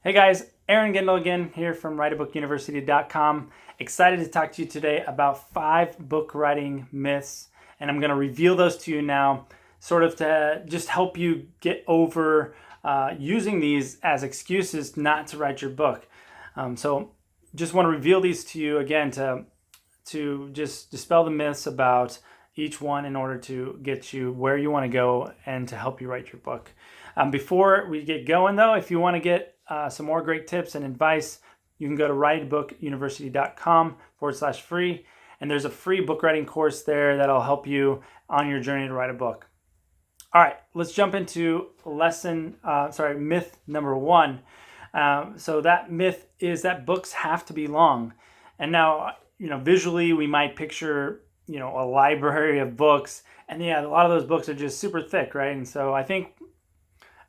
Hey guys, Aaron Gendel again here from writeabookuniversity.com. Excited to talk to you today about 5 book writing myths, and I'm going to reveal those to you now, sort of to just help you get over using these as excuses not to write your book. So just want to reveal these to you again to just dispel the myths about each one in order to get you where you want to go and to help you write your book. Before we get going though, if you want to get some more great tips and advice, you can go to writeabookuniversity.com/free, and there's a free book writing course there that'll help you on your journey to write a book. All right, let's jump into myth number 1. So that myth is that books have to be long. And now, visually we might picture, a library of books, and yeah, a lot of those books are just super thick, right? And so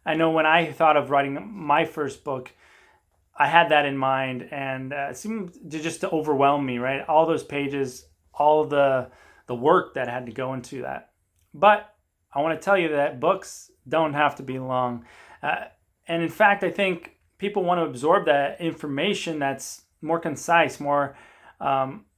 I know when I thought of writing my first book, I had that in mind, and it seemed to overwhelm me, right? All those pages, all of the work that had to go into that. But I want to tell you that books don't have to be long. And in fact, I think people want to absorb that information that's more concise, more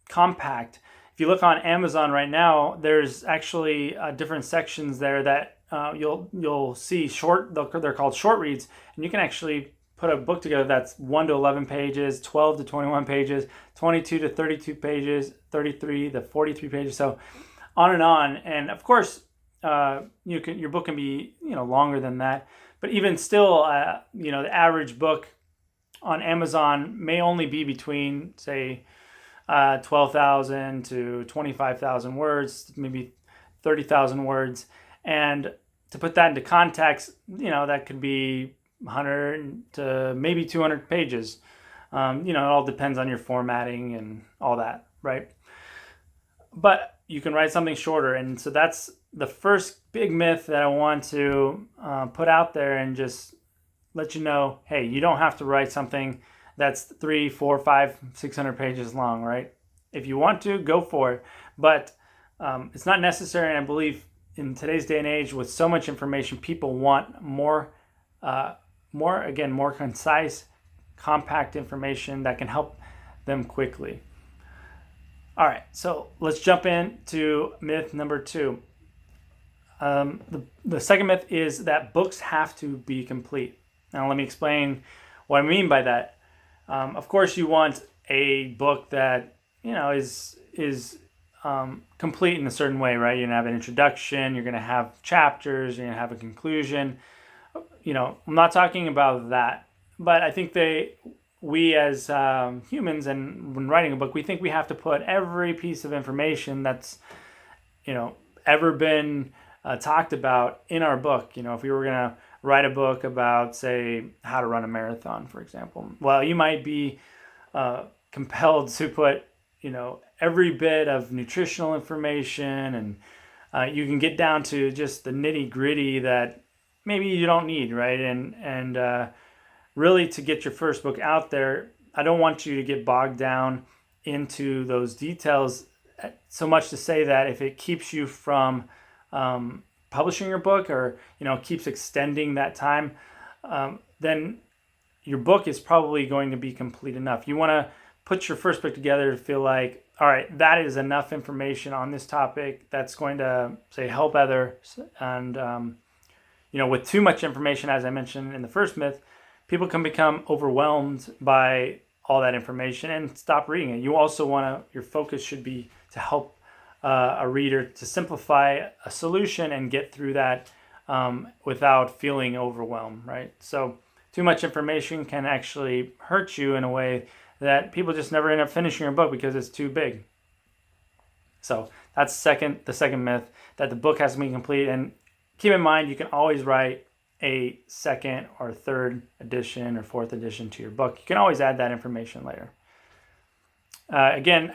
compact. If you look on Amazon right now, there's actually different sections there that you'll see they're called short reads, and you can actually put a book together that's 1 to 11 pages, 12 to 21 pages, 22 to 32 pages, 33 to 43 pages, so on. And of course, your book can be longer than that, but even still, the average book on Amazon may only be between, say, 12,000 to 25,000 words, maybe 30,000 words. And to put that into context, that could be 100 to maybe 200 pages. It all depends on your formatting and all that, right? But you can write something shorter. And so that's the first big myth that I want to put out there and just let you know, hey, you don't have to write something that's 3, 4, 5, 600 pages long, right? If you want to, go for it. But it's not necessary, and I believe in today's day and age, with so much information, people want more concise, compact information that can help them quickly. All right, so let's jump into myth number 2. The second myth is that books have to be complete. Now, let me explain what I mean by that. Of course, you want a book that is complete in a certain way, right? You're gonna have an introduction, you're gonna have chapters, you're gonna have a conclusion. I'm not talking about that, but I think we as humans, and when writing a book, we think we have to put every piece of information that's ever been talked about in our book. If we were gonna write a book about, say, how to run a marathon, for example, well, you might be compelled to put every bit of nutritional information, and you can get down to just the nitty gritty that maybe you don't need, right? And really, to get your first book out there, I don't want you to get bogged down into those details, so much to say that if it keeps you from publishing your book, or keeps extending that time, then your book is probably going to be complete enough. You want to put your first book together to feel like, all right, that is enough information on this topic that's going to, say, help others. And with too much information, as I mentioned in the first myth, people can become overwhelmed by all that information and stop reading it. You also your focus should be to help a reader to simplify a solution and get through that without feeling overwhelmed, right? So too much information can actually hurt you in a way that people just never end up finishing your book because it's too big. So that's the second myth, that the book has to be complete. And keep in mind, you can always write a second or third edition or fourth edition to your book. You can always add that information later. Again,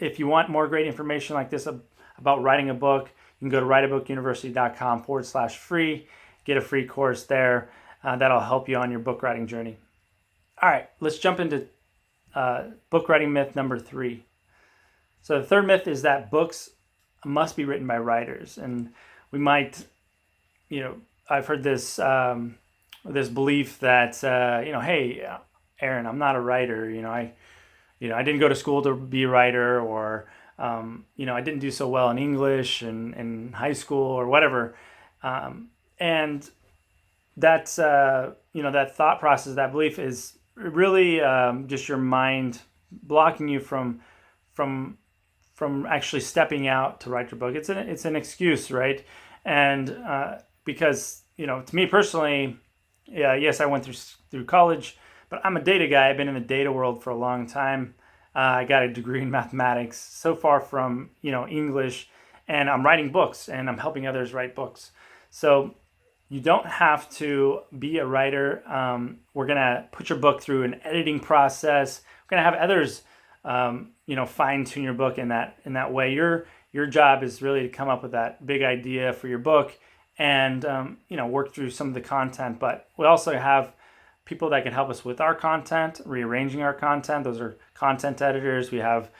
if you want more great information like this about writing a book, you can go to writeabookuniversity.com/free, get a free course there that'll help you on your book writing journey. All right, let's jump into book writing myth number 3. So the third myth is that books must be written by writers. And we might, I've heard this this belief that hey, Aaron, I'm not a writer. I didn't go to school to be a writer, or I didn't do so well in English and in high school or whatever. And that's that thought process, that belief is really just your mind blocking you from actually stepping out to write your book. It's an excuse, right? And because to me personally, yes, I went through college, but I'm a data guy. I've been in the data world for a long time. I got a degree in mathematics, so far from English, and I'm writing books and I'm helping others write books. So you don't have to be a writer. We're gonna put your book through an editing process. We're gonna have others, fine tune your book in that way. Your job is really to come up with that big idea for your book, and work through some of the content. But we also have people that can help us with our content, rearranging our content. Those are content editors. We have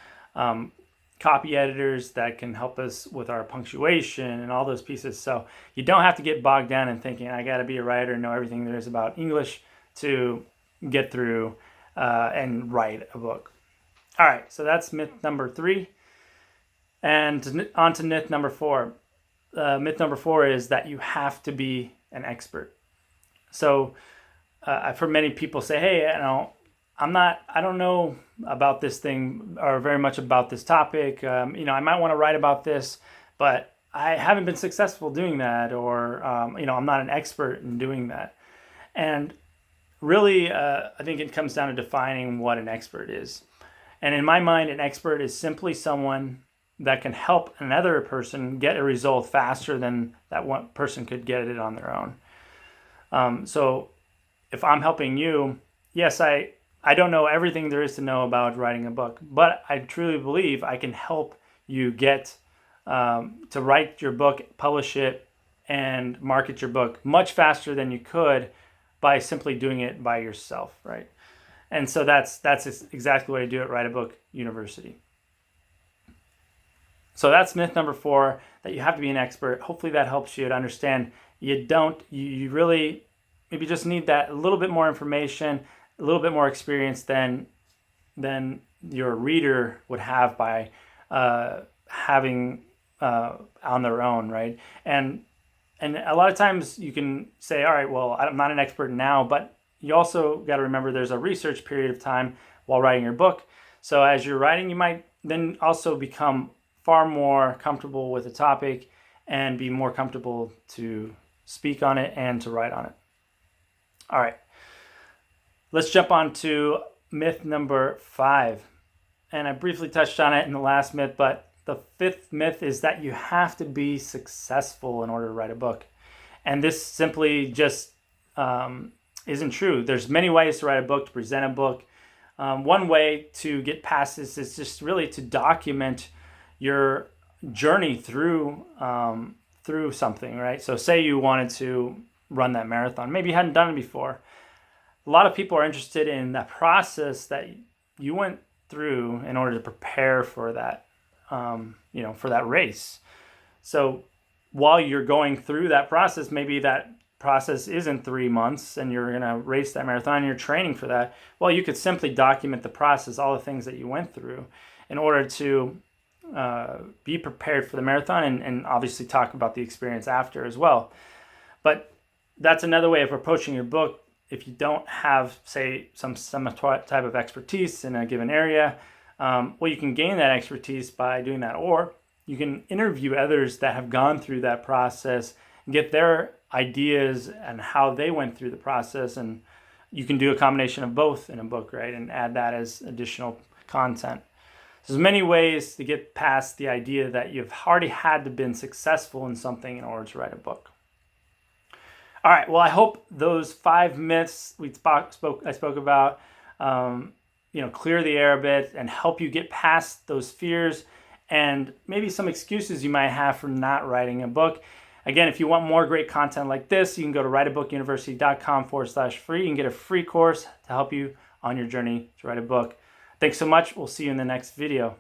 copy editors that can help us with our punctuation and all those pieces. So you don't have to get bogged down in thinking, I got to be a writer and know everything there is about English to get through and write a book. All right, so that's myth number 3. And on to myth number 4. Myth number 4 is that you have to be an expert. So I've heard many people say, hey, I don't know about this thing or very much about this topic. I might want to write about this, but I haven't been successful doing that, or, I'm not an expert in doing that. And really, I think it comes down to defining what an expert is. And in my mind, an expert is simply someone that can help another person get a result faster than that one person could get it on their own. So if I'm helping you, yes, I don't know everything there is to know about writing a book, but I truly believe I can help you get to write your book, publish it, and market your book much faster than you could by simply doing it by yourself, right? And so that's exactly what I do at Write a Book University. So that's myth number 4, that you have to be an expert. Hopefully that helps you to understand you really maybe just need that a little bit more information, a little bit more experience than your reader would have by having on their own, right? And a lot of times you can say, all right, well, I'm not an expert now, but you also got to remember there's a research period of time while writing your book. So as you're writing, you might then also become far more comfortable with the topic and be more comfortable to speak on it and to write on it. All right, let's jump on to myth number 5. And I briefly touched on it in the last myth, but the 5th myth is that you have to be successful in order to write a book. And this simply just isn't true. There's many ways to write a book, to present a book. One way to get past this is just really to document your journey through something, right? So say you wanted to run that marathon. Maybe you hadn't done it before. A lot of people are interested in that process that you went through in order to prepare for that, for that race. So while you're going through that process, maybe that process isn't 3 months and you're going to race that marathon and you're training for that. Well, you could simply document the process, all the things that you went through in order to be prepared for the marathon, and obviously talk about the experience after as well. But that's another way of approaching your book. If you don't have, say, some type of expertise in a given area, well, you can gain that expertise by doing that, or you can interview others that have gone through that process and get their ideas and how they went through the process, and you can do a combination of both in a book, right, and add that as additional content. There's many ways to get past the idea that you've already had to been successful in something in order to write a book. All right, well, I hope those 5 myths I spoke about, clear the air a bit and help you get past those fears and maybe some excuses you might have for not writing a book. Again, if you want more great content like this, you can go to writeabookuniversity.com/free. You can get a free course to help you on your journey to write a book. Thanks so much. We'll see you in the next video.